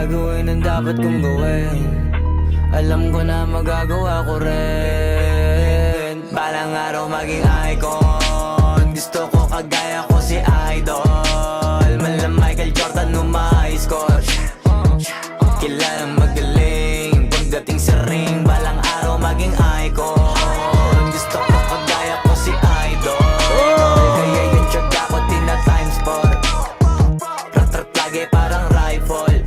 gagawin ang dapat kong gawin. Alam ko na magagawa ko rin. Balang araw maging icon. Gusto ko kagaya ko si Idol. Mala Michael Jordan score. Kilalang magaling pagdating sa ring. Balang araw maging icon. Gusto ko kagaya ko si Idol. Kaya yung tiyaga ko tina-time sport. Rat-rat lagi parang rifle.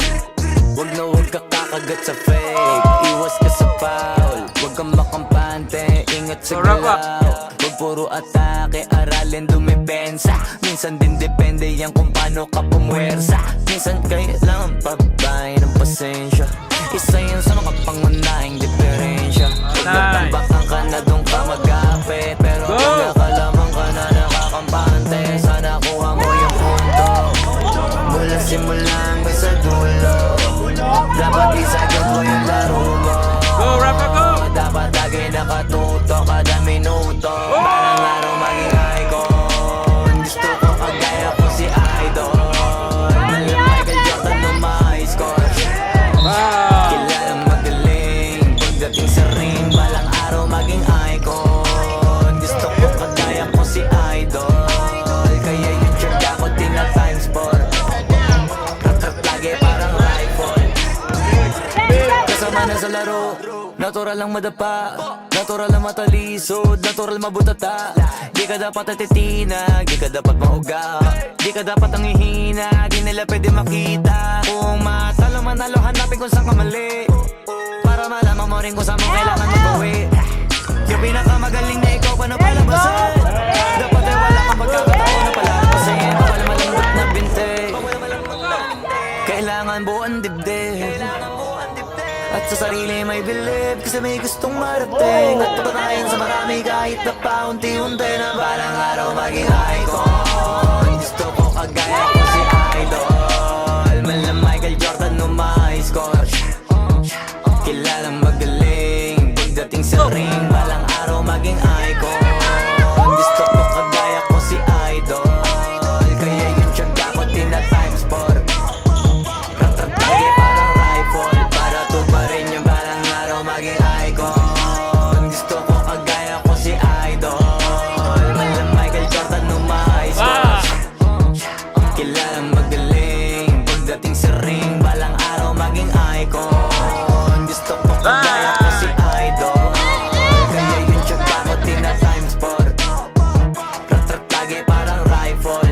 Huwag na huwag ka kakagat sa fake. Iwas ka sa foul. Huwag kang makampante. Ingat sa galaw. Huwag puro atake. Aralin dumipensa. Minsan din depende yan kung paano ka pumwersa. Minsan kailangan pabahay ng pasensya. Isa yan sa mga pangunahing diferensya. Pag nagtambakan ka na doon ka mag-apit. Pero kung nakalaman ka na nakakampante, sana kuha mo yung punto. Mula simula hanggang sa dulo. Dapat isagin mo yung laro mo. Go, Rafa, go! Dapat lagi nakatuto kada minuto. Parang araw maging icon. Gusto ko kagaya ko si Idol. Mala Michael Jordan score. Kilalang magaling pagdating sa ring. Balang araw maging icon. Gusto ko kagaya ko si Idol. Kaya yung tiyaga ko tina-time sport. Rat-rat lagi parang rifle. Kasama na sa laro. Natural lang madapa, natural lang matalisod, natural mabutata. Di ka dapat atitinag, di ka dapat mauga, di ka dapat ang ihina, di nila pwede makita. Kung matalo manalo, hanapin kung saan ka mali, para malaman mo rin kung saan mo kailangan magawi. Yung pinakamagaling na ikaw, paano palabasan? Dapat ay wala kang magkakataon na palabasin. Bawal malambot na binte, kailangan buuan dibdib. At sa sarili may believe, kasi may gustong marating. At papatayin sa marami kahit na paunti-unti. Na balang araw maging icon. Gusto ko kagaya ko si Idol. Mala Michael Jordan score. Kilalang magaling pagdating sa ring. Balang araw maging icon. Gusto ko kagaya ko si Idol. Kaya yung tiyaga ko tina-time sport. Rat-rat lagi parang rifle. Para tuparin yung balang araw maging icon. Gusto ko kagaya ko si Idol. Mala Michael Jordan score. Kilalang magaling pagdating sa ring. Balang araw maging icon. Gusto ko kagaya ko si Idol. Kaya yung tiyaga ko tina-time sport. Rat-rat lagi parang rifle.